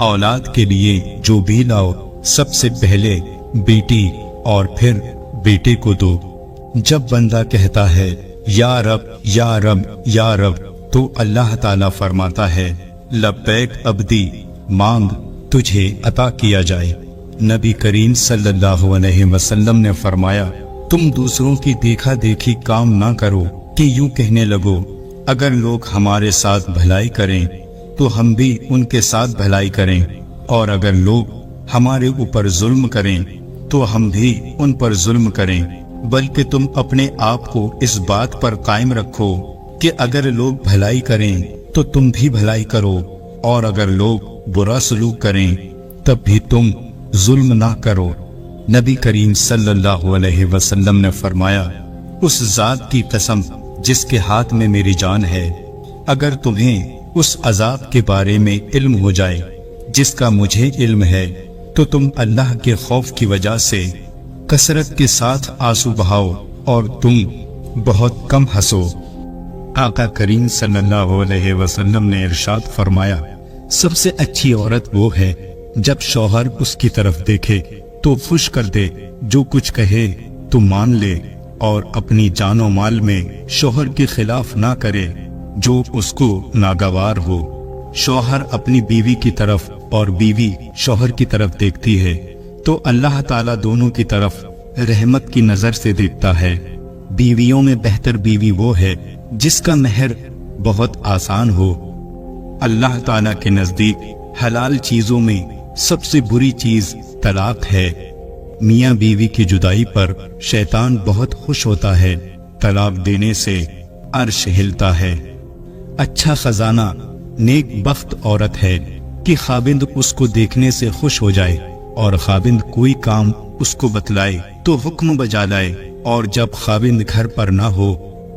औलाद के लिए जो भी लाओ सबसे पहले बेटी और फिर बेटे को दो। जब बंदा कहता है या रब या रब या रब, तो अल्लाह ताला फरमाता है, लब्बैक अब्दी, मांग तुझे अता किया जाए। नबी करीम सल्लल्लाहु अलैहि वसल्लम ने फरमाया, तुम दूसरों की देखा देखी काम ना करो कि यूं कहने लगो, अगर लोग हमारे साथ भलाई करें तो हम भी उनके साथ भलाई करें, और अगर लोग हमारे ऊपर जुल्म करें तो हम भी उन पर जुल्म करें। बल्कि तुम अपने आप को इस बात पर कायम रखो कि अगर लोग भलाई करें तो तुम भी भलाई करो, और अगर लोग बुरा सलूक करें तब भी तुम जुल्म ना करो। नबी करीम सल्लल्लाहु अलैहि वसल्लम ने फरमाया, उस जात की कसम जिसके हाथ में मेरी जान है, अगर तुम्हें उस अजाब के बारे में इल्म हो जाए जिसका मुझे इल्म है, तो तुम अल्लाह के खौफ की वजह से कसरत के साथ आंसू बहाओ और तुम बहुत कम हंसो। आका करीम सल्लल्लाहु अलैहि वसल्लम ने इरशाद फरमाया, सबसे अच्छी औरत वो है जब शौहर उसकी तरफ देखे तो खुश कर दे, जो कुछ कहे तो मान ले, और अपनी जानो माल में शौहर के खिलाफ ना करे जो उसको नागवार हो। शौहर अपनी बीवी की तरफ और बीवी शौहर की तरफ देखती है तो अल्लाह ताला दोनों की तरफ रहमत की नजर से देखता है। बीवियों में बेहतर बीवी वो है जिसका मेहर बहुत आसान हो। अल्लाह ताला के नजदीक हलाल चीजों में सबसे बुरी चीज तलाक है। मियाँ बीवी की जुदाई पर शैतान बहुत खुश होता है, तलाक देने से अर्श हिलता है। अच्छा खजाना नेक बख्त औरत है कि खाबिंद उसको देखने से खुश हो जाए और खाबिंद कोई काम उसको बतलाए तो हुक्म बजा लाए, और जब खाबिंद घर पर ना हो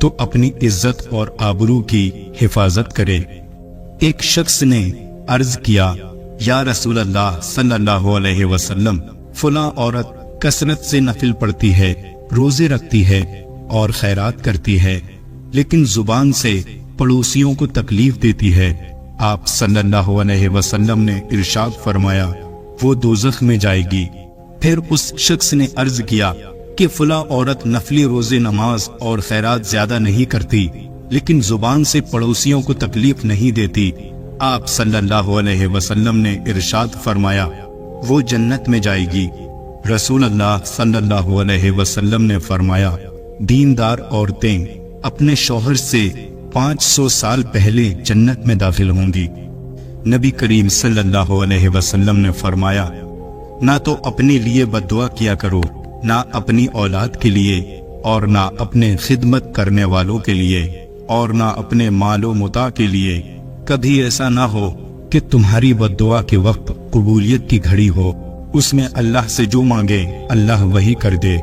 تو अपनी इज्जत और आबरू की हिफाजत करे। एक शख्स ने अर्ज किया, या रसूल अल्लाह सल्लल्लाहु अलैहि वसल्लम, फलां औरत कसरत से नफिल पढ़ती है, रोजे रखती है और खैरात करती है, लेकिन जुबान से पड़ोसियों को तकलीफ देती है। आप सल्लल्लाहु अलैहि वसल्लम ने इरशाद फरमाया, वो दोज़ख में जाएगी। फिर उस शख्स ने अर्ज किया कि फलां औरत नफली रोजे नमाज और खैरात ज्यादा नहीं करती, लेकिन जुबान से पड़ोसियों को तकलीफ नहीं देती। आप सल्लल्लाहु अलैहि वसल्लम ने इरशाद फरमाया, वो जन्नत में जाएगी। रसूल अल्लाह सल्लल्लाहु अलैहि वसल्लम ने फरमाया, दीनदार औरतें अपने शौहर से 500 साल पहले जन्नत में दाखिल होंगी। नबी करीम सल्लल्लाहु अलैहि वसल्लम ने फरमाया, ना तो अपने लिए बद्दुआ किया करो, ना अपनी औलाद के लिए, और ना अपने खिदमत करने वालों के लिए, और ना अपने मालो मुता के लिए। कभी ऐसा ना हो कि तुम्हारी बद्दुआ के वक्त कबूलियत की घड़ी हो, उसमें अल्लाह से जो मांगे अल्लाह वही कर दे।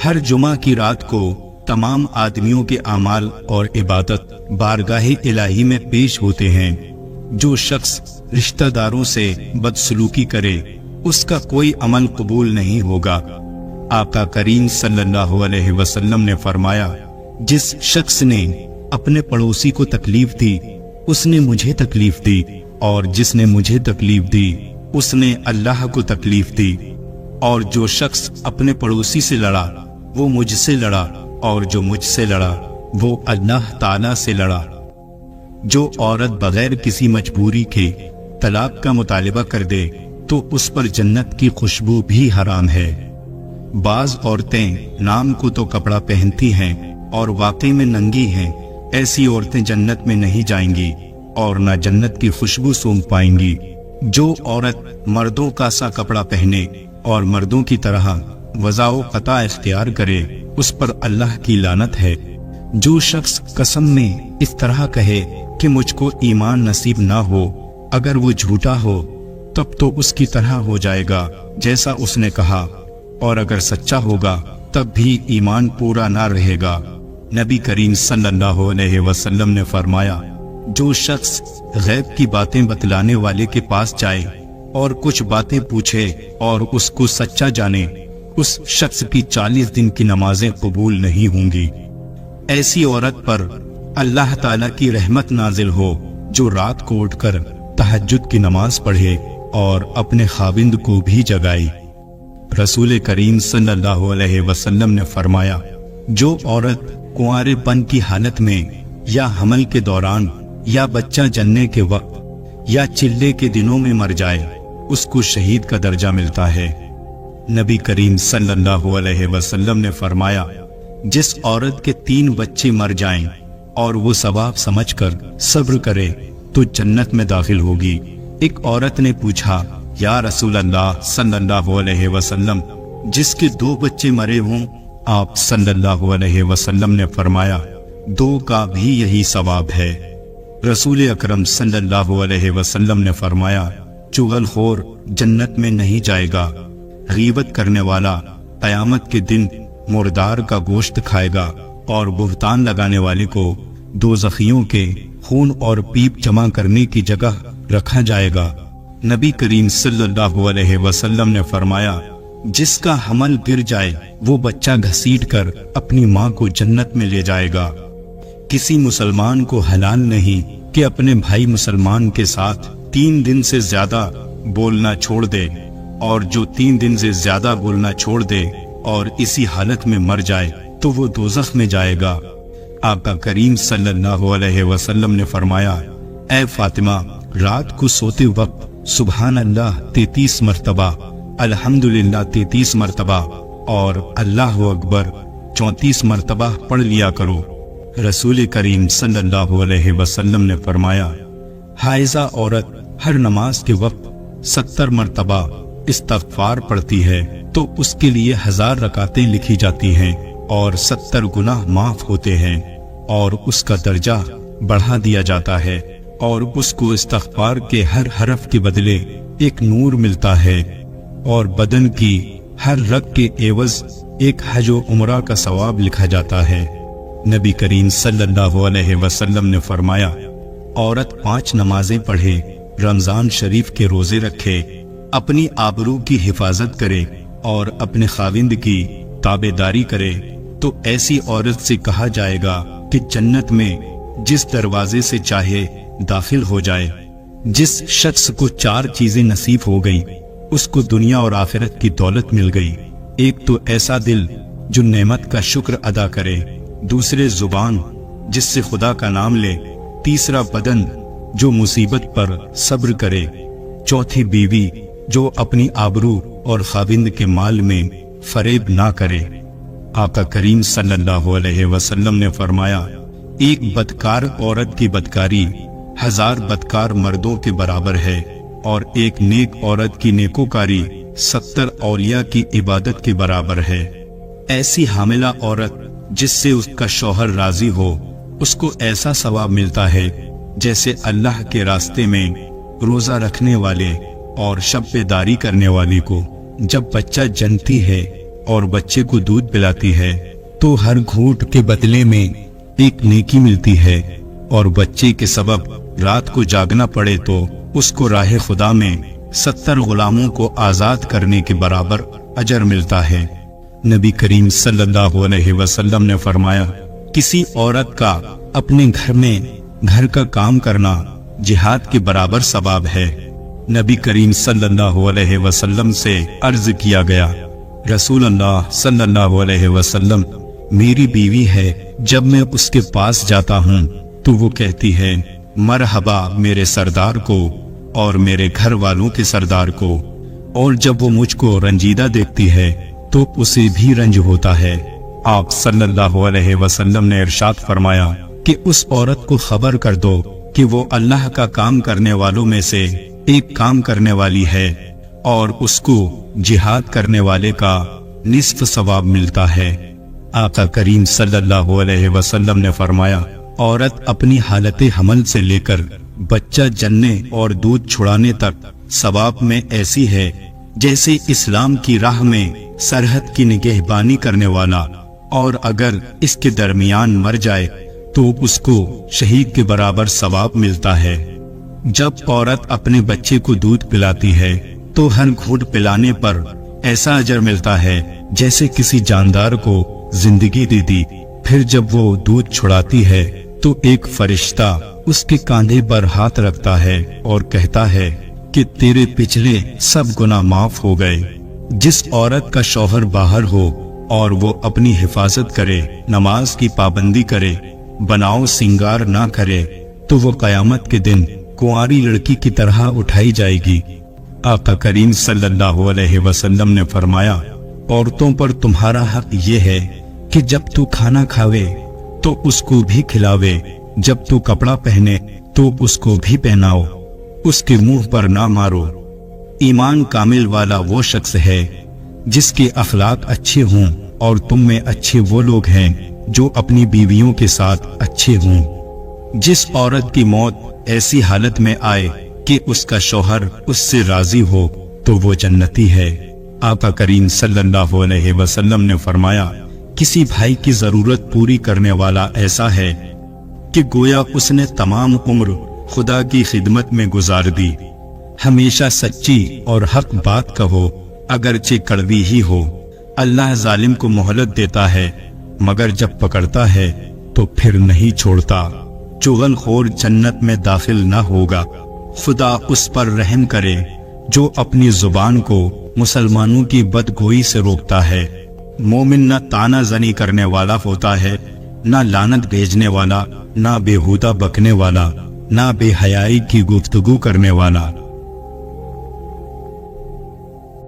हर जुमा की रात को तमाम आदमियों के अमाल और इबादत बारगाहे इलाही में पेश होते हैं। जो शख्स रिश्तेदारों से बदसलूकी करे, उसका कोई अमल कबूल नहीं होगा। आका करीम सल्लल्लाहु अलैहि वसल्लम ने फरमाया, जिस शख्स ने अपने पड़ोसी को तकलीफ दी, उसने मुझे तकलीफ दी, और जिसने मुझे तकलीफ दी, उसने अल्लाह को तकलीफ दी। और जो शख्स अपने पड़ोसी से लड़ा, वो मुझसे लड़ा, और जो मुझसे लड़ा, वो अल्लाह ताला से लड़ा। जो औरत बगैर किसी मजबूरी के तलाक का मुतालिबा कर दे, तो उस पर जन्नत की खुशबू भी हराम है। बाज औरतें नाम को तो कपड़ा पहनती हैं और वाकई में नंगी हैं। ऐसी औरतें जन्नत में नहीं जाएंगी और न जन्नत की खुशबू सूंघ पाएंगी। जो औरत मर्दों का सा कपड़ा पहने और मर्दों की तरह वज़ाओ क़ता इख्तियार करे, उस पर अल्लाह की लानत है। जो शख्स कसम में इस तरह कहे कि मुझको ईमान नसीब ना हो, अगर वो झूठा हो तब तो उसकी तरह हो जाएगा जैसा उसने कहा, और अगर सच्चा होगा तब भी ईमान पूरा ना रहेगा। नबी करीम सल्लल्लाहु अलैहि वसल्लम ने फरमाया, जो शख्स गैब की बातें बतलाने वाले के पास जाए और कुछ बातें पूछे और उसको सच्चा जाने, उस शख्स की 40 दिन की नमाजें कबूल नहीं होंगी। ऐसी औरत पर अल्लाह ताला की रहमत नाजिल हो जो रात को उठकर तहज्जुद की नमाज पढ़े और अपने खाविंद को भी जगाए। रसूल करीम सल्लल्लाहु अलैहि वसल्लम ने फरमाया, जो औरत कुंवारेपन की हालत में या हमल के दौरान या बच्चा जनने के वक्त या चिल्ले के दिनों में मर जाए, उसको शहीद का दर्जा मिलता है। नबी करीम सल्लल्लाहु अलैहि वसल्लम ने फरमाया, जिस औरत के 3 बच्चे मर जाएं और वो सवाब समझकर सब्र करे तो जन्नत में दाखिल होगी। एक औरत ने पूछा, या रसूल अल्लाह सल्लल्लाहु अलैहि वसल्लम, जिसके 2 बच्चे मरे हों? आप सल्लल्लाहु अलैहि वसल्लम ने फरमाया, 2 का भी यही सवाब है। रसूल अकरम सल्लल्लाहु अलैहि वसल्लम ने फरमाया, चुगलखोर जन्नत में नहीं जाएगा। गीबत करने वाला क़यामत के दिन मुर्दार का गोश्त खाएगा, और बुहतान लगाने वाले को दोज़खियों के खून और पीप जमा करने की जगह रखा जाएगा। नबी करीम सल्लल्लाहु अलैहि वसल्लम ने फरमाया, जिसका हमल गिर जाए वो बच्चा घसीटकर अपनी माँ को जन्नत में ले जाएगा। किसी मुसलमान को हलाल नहीं कि अपने भाई मुसलमान के साथ 3 दिन से ज्यादा बोलना छोड़ दे, और जो 3 दिन से ज्यादा बोलना छोड़ दे और इसी हालत में मर जाए तो वो दोज़ख में जाएगा। आका करीम सल्लल्लाहु अलैहि वसल्लम ने फरमाया, ऐ फातिमा, रात को सोते वक्त सुभान अल्लाह 33 मरतबा, अल्हम्दुलिल्लाह 33 मरतबा और अल्लाह अकबर 34 मरतबा पढ़ लिया करो। रसूल करीम सल्लल्लाहु अलैहि वसल्लम ने फरमाया, हाइजा औरत हर नमाज के वक्त 70 मरतबा इस्तग़फ़ार पढ़ती है तो उसके लिए 1000 रकातें लिखी जाती हैं और 70 गुनाह माफ होते हैं, और उसका दर्जा बढ़ा दिया जाता है, और उसको इस्तग़फ़ार के हर हरफ के बदले एक नूर मिलता है, और बदन की हर रग के एवज एक हज व उम्रा का सवाब लिखा जाता है। नबी करीम सल्लल्लाहु अलैहि वसल्लम ने फरमाया, औरत 5 नमाजें पढ़े, रमजान शरीफ के रोजे रखे, अपनी आबरू की हिफाजत करे और अपने खाविंद की ताबेदारी करे, तो ऐसी औरत से कहा जाएगा कि जन्नत में जिस दरवाजे से चाहे दाखिल हो जाए। जिस शख्स को 4 चीजें नसीब हो गई, उसको दुनिया और आखिरत की दौलत मिल गई। एक तो ऐसा दिल जो नेमत का शुक्र अदा करे, दूसरे जुबान जिससे खुदा का नाम ले, तीसरा बदन जो मुसीबत पर सब्र करे, चौथी बीवी जो अपनी आबरू और खाविंद के माल में फरेब ना करे। आका करीम सल्लल्लाहु अलैहि वसल्लम ने फरमाया, एक बदकार औरत की बदकारी 1000 बदकार मर्दों के बराबर है और एक नेक औरत की नेकोकारी 70 औलिया की इबादत के बराबर है। ऐसी हामिला औरत जिससे उसका शौहर राजी हो, उसको ऐसा सवाब मिलता है जैसे अल्लाह के रास्ते में रोजा रखने वाले और शब्बेदारी करने वाली को जब बच्चा जन्मती है और बच्चे को दूध पिलाती है तो हर घूंट के बदले में एक नेकी मिलती है, और बच्चे के सबब रात को जागना पड़े तो उसको राह खुदा में 70 गुलामों को आजाद करने के बराबर अजर मिलता है। नबी करीम सल्लल्लाहु अलैहि वसल्लम ने फरमाया, किसी औरत का अपने घर में घर का काम करना जिहाद के बराबर सवाब है। नबी करीम सल्लल्लाहु अलैहि वसल्लम से अर्ज किया गया, रसूल अल्लाह सल्लल्लाहु अलैहि वसल्लम, मेरी बीवी है, जब मैं उसके पास जाता हूँ तो वो कहती है, मरहबा मेरे सरदार को और मेरे घर वालों के सरदार को, और जब वो मुझको रंजीदा देखती है तो उसे भी रंज होता है। आप सल्लल्लाहु अलैहि वसल्लम ने इरशाद फरमाया कि उस औरत को खबर कर दो कि वो अल्लाह का काम करने वालों में से एक काम करने वाली है और उसको जिहाद करने वाले का निस्फ सवाब मिलता है। आका करीम सल्लल्लाहु अलैहि वसल्लम ने फरमाया, औरत अपनी हालत हमल से लेकर बच्चा जनने और दूध छुड़ाने तक सवाब में ऐसी है जैसे इस्लाम की राह में सरहद की निगहबानी करने वाला, और अगर इसके दरमियान मर जाए तो उसको शहीद के बराबर सवाब मिलता है। जब औरत अपने बच्चे को दूध पिलाती है तो हर घूंट पिलाने पर ऐसा अजर मिलता है जैसे किसी जानदार को जिंदगी दे दी। फिर जब वो दूध छुड़ाती है तो एक फरिश्ता उसके कांधे पर हाथ रखता है और कहता है कि तेरे पिछले सब गुनाह माफ हो गए। जिस औरत का शौहर बाहर हो और वो अपनी हिफाजत करे, नमाज की पाबंदी करे, बनाओ सिंगार ना करे, तो वो कयामत के दिन कुंवारी लड़की की तरह उठाई जाएगी। आका करीम सल्लल्लाहु अलैहि वसल्लम ने फरमाया, औरतों पर तुम्हारा हक ये है कि जब तू खाना खावे तो उसको भी खिलावे, जब तू कपड़ा पहने तो उसको भी पहनाओ, उसके मुंह पर ना मारो। ईमान कामिल वाला वो शख्स है जिसके अखलाक अच्छे हों, और तुम में अच्छे वो लोग हैं जो अपनी बीवियों के साथ अच्छे हों। जिस औरत की मौत ऐसी हालत में आए कि उसका शौहर उससे राजी हो तो वो जन्नती है। आका करीम सल्लल्लाहु अलैहि वसल्लम ने फरमाया, किसी भाई की जरूरत पूरी करने वाला ऐसा है कि गोया उसने तमाम उम्र खुदा की खिदमत में गुजार दी। हमेशा सच्ची और हक बात कहो, अगरचे कड़वी ही हो। अल्लाह जालिम को मोहलत देता है, मगर जब पकड़ता है तो फिर नहीं छोड़ता। चुगलखोर जन्नत में दाखिल न होगा। खुदा उस पर रहम करे जो अपनी जुबान को मुसलमानों की बदगोई से रोकता है। मोमिन न ताना जनी करने वाला होता है, न लानत भेजने वाला, न बेहुदा बकने वाला, न बेहयाई की गुफ्तगू करने वाला।